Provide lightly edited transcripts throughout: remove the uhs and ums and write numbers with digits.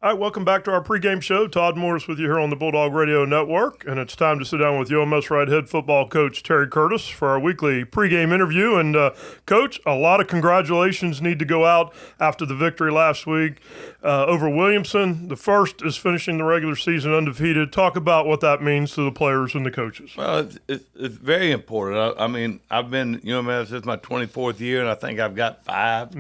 All right, welcome back to our pregame show. Todd Morris with you here on the Bulldog Radio Network, and it's time to sit down with UMS-Wright head football coach Terry Curtis for our weekly pregame interview. And, Coach, a lot of congratulations need to go out after the victory last week over Williamson. The first is finishing the regular season undefeated. Talk about what that means to the players and the coaches. Well, it's very important. I mean, I've been UMS, this is my 24th year, and I think I've got five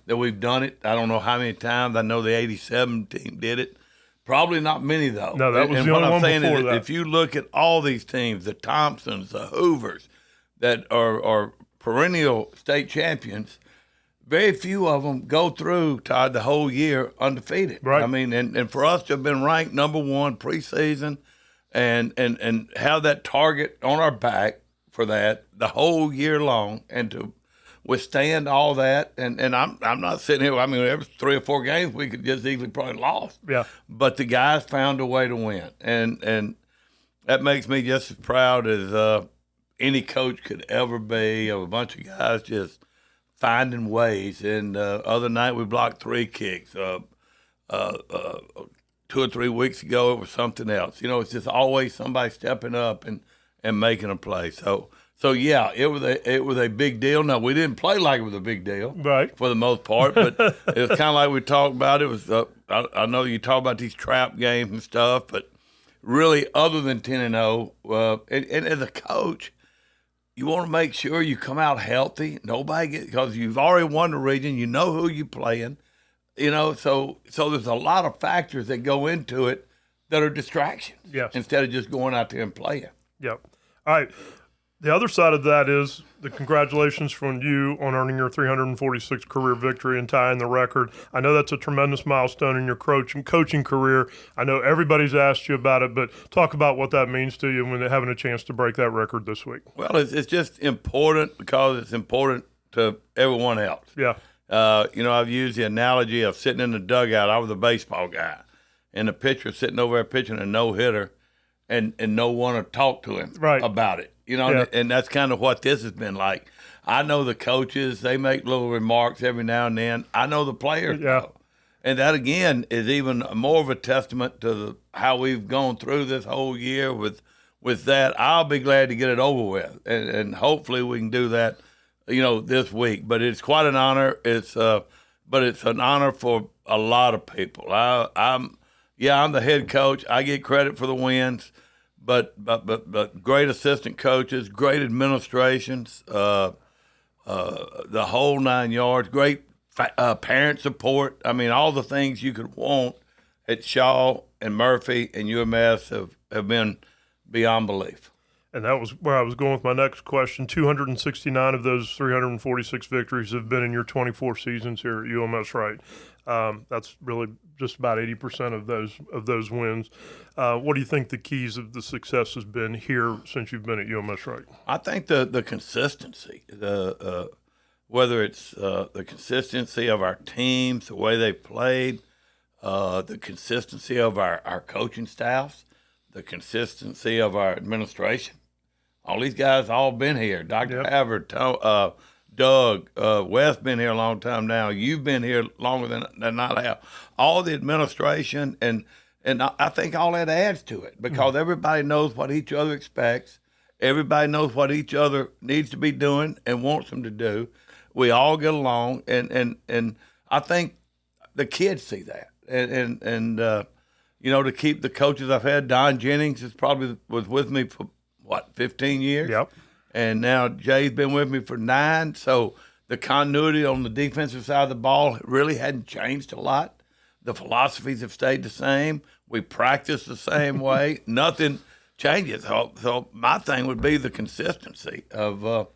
that we've done it. I don't know how many times. I know the 87 team did it. Probably not many, though. No, that was the only one before that. And what I'm saying is if you look at all these teams, the Thompsons, the Hoovers, that are perennial state champions, very few of them go through, Todd, the whole year undefeated. Right. I mean, and for us to have been ranked number one preseason and have that target on our back for that the whole year long and to withstand all that, and I'm not sitting here. I mean, every 3 or 4 games we could just easily probably lost. Yeah. But the guys found a way to win, and that makes me just as proud as any coach could ever be of a bunch of guys just finding ways. And other night we blocked 3 kicks. 2 or 3 weeks ago it was something else. You know, it's just always somebody stepping up and making a play. So yeah, it was a big deal. Now, we didn't play like it was a big deal, right, for the most part, but it was kind of like we talked about. It was I know you talk about these trap games and stuff, but really, other than 10-0, and as a coach, you want to make sure you come out healthy. Because you've already won the region, you know who you're playing, you know. So there's a lot of factors that go into it that are distractions. Yes. Instead of just going out there and playing. Yep. All right. The other side of that is the congratulations from you on earning your 346th career victory and tying the record. I know that's a tremendous milestone in your coaching career. I know everybody's asked you about it, but talk about what that means to you when having a chance to break that record this week. Well, it's just important because it's important to everyone else. Yeah. You know, I've used the analogy of sitting in the dugout. I was a baseball guy, and the pitcher sitting over there pitching a no-hitter, and no one to talk to him about it. You know, and that's kind of what this has been like. I know the coaches, they make little remarks every now and then. I know the players, though. And that, again, is even more of a testament to how we've gone through this whole year with that. I'll be glad to get it over with, and hopefully we can do that, you know, this week. But it's quite an honor. But it's an honor for a lot of people. I'm the head coach. I get credit for the wins. But great assistant coaches, great administrations, the whole 9 yards, great parent support. I mean, all the things you could want at Shaw and Murphy and UMS have been beyond belief. And that was where I was going with my next question. 269 of those 346 victories have been in your 24 seasons here at UMS-Wright. That's really just about 80% of those wins. What do you think the keys of the success has been here since you've been at UMS-Wright? I think the consistency, whether it's the consistency of our teams, the way they played, the consistency of our coaching staffs, the consistency of our administration. All these guys all been here. Dr. Havard, Doug, Wes been here a long time now. You've been here longer than I have. All the administration, and I think all that adds to it because everybody knows what each other expects. Everybody knows what each other needs to be doing and wants them to do. We all get along, and I think the kids see that. And you know, to keep the coaches I've had, Don Jennings was with me for, 15 years? Yep. And now Jay's been with me for 9. So the continuity on the defensive side of the ball really hadn't changed a lot. The philosophies have stayed the same. We practice the same way. Nothing changes. So my thing would be the consistency of the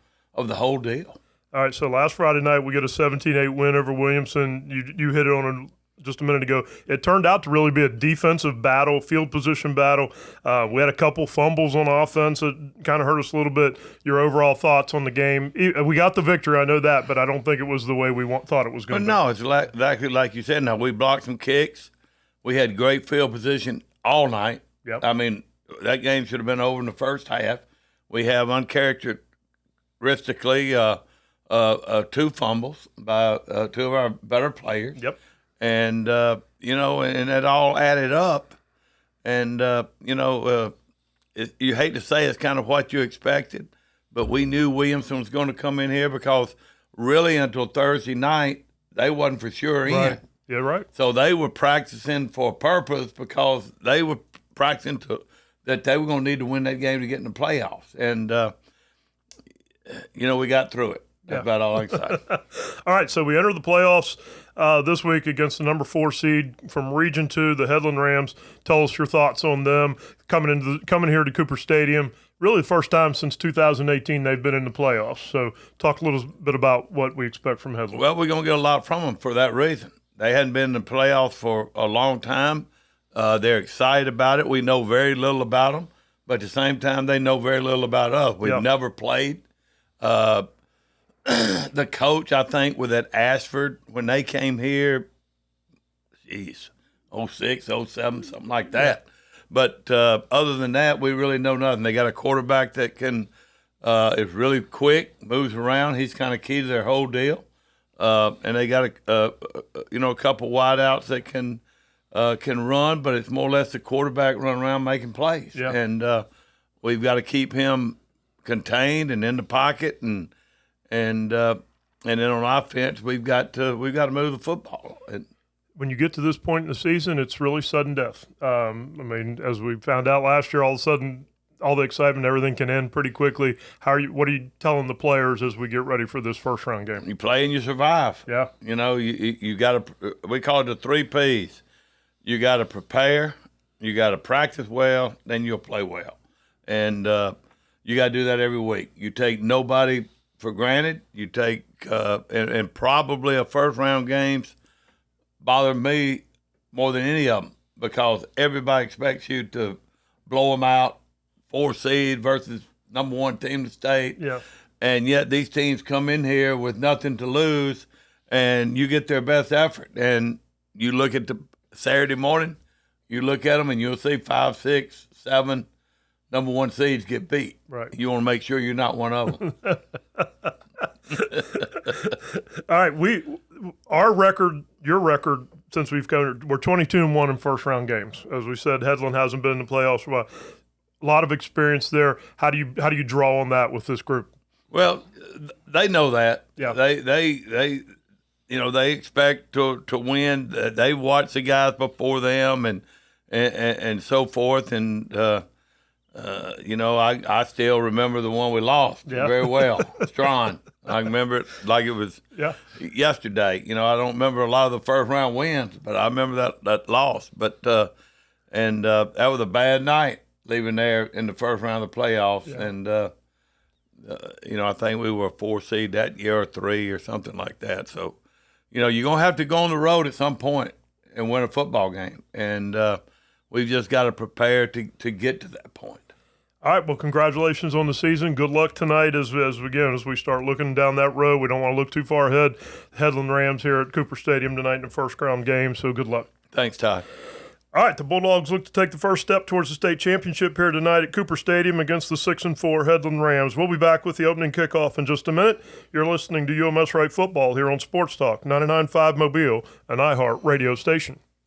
whole deal. All right, so last Friday night we get a 17-8 win over Williamson. You hit it on just a minute ago. It turned out to really be a defensive battle, field position battle. We had a couple fumbles on offense that kind of hurt us a little bit. Your overall thoughts on the game? We got the victory, I know that, but I don't think it was the way we thought it was going to be. No, it's exactly like you said. Now, we blocked some kicks. We had great field position all night. Yep. I mean, that game should have been over in the first half. We have uncharacteristically 2 fumbles by 2 of our better players. Yep. And, and it all added up. And, you hate to say it's kind of what you expected, but we knew Williamson was going to come in here because really until Thursday night, they wasn't for sure in. Yeah, right. So they were practicing for a purpose because they were practicing that they were going to need to win that game to get in the playoffs. And, we got through it. That's about all I can say. All right, so we enter the playoffs this week against the number 4 seed from Region 2, the Headland Rams. Tell us your thoughts on them coming here to Cooper Stadium. Really the first time since 2018 they've been in the playoffs. So talk a little bit about what we expect from Headland. Well, we're going to get a lot from them for that reason. They hadn't been in the playoffs for a long time. They're excited about it. We know very little about them, but at the same time, they know very little about us. We've never played. The coach, I think, with at Ashford, when they came here, 06, 07, something like that. But other than that, we really know nothing. They got a quarterback that is really quick, moves around. He's kind of key to their whole deal. And they got a couple wideouts that can run, but it's more or less the quarterback running around making plays. Yeah. And we've got to keep him contained and in the pocket, and then on offense we've got to move the football. And when you get to this point in the season, it's really sudden death. As we found out last year, all of a sudden, all the excitement, everything can end pretty quickly. What are you telling the players as we get ready for this first round game? You play and you survive. Yeah. You got to. We call it the 3 Ps. You got to prepare. You got to practice well. Then you'll play well. And you got to do that every week. You take nobody for granted. You take and probably a first round games bother me more than any of them because everybody expects you to blow them out. 4 seed versus number 1 team in the state. Yeah. And yet these teams come in here with nothing to lose, and you get their best effort. And you look at the Saturday morning, you look at them, and you'll see 5, 6, 7 number 1 seeds get beat. Right. You want to make sure you're not one of them. All right. Our record, your record, since we've covered, we're 22-1 in first round games. As we said, Headland hasn't been in the playoffs for a while. A lot of experience there. How do you draw on that with this group? Well, they know that. Yeah. They expect to win. They watch the guys before them and so forth. And I still remember the one we lost very well. Strawn. I remember it like it was yesterday. I don't remember a lot of the first round wins, but I remember that loss. But that was a bad night. Leaving there in the first round of the playoffs, and I think we were a 4 seed that year or 3 or something like that. So, you're gonna have to go on the road at some point and win a football game, and we've just got to prepare to get to that point. All right. Well, congratulations on the season. Good luck tonight as we start looking down that road. We don't want to look too far ahead. Headland Rams here at Cooper Stadium tonight in the first round game. So good luck. Thanks, Todd. All right, the Bulldogs look to take the first step towards the state championship here tonight at Cooper Stadium against the 6-4 Headland Rams. We'll be back with the opening kickoff in just a minute. You're listening to UMS-Wright Football here on Sports Talk 99.5 Mobile, an iHeart radio station.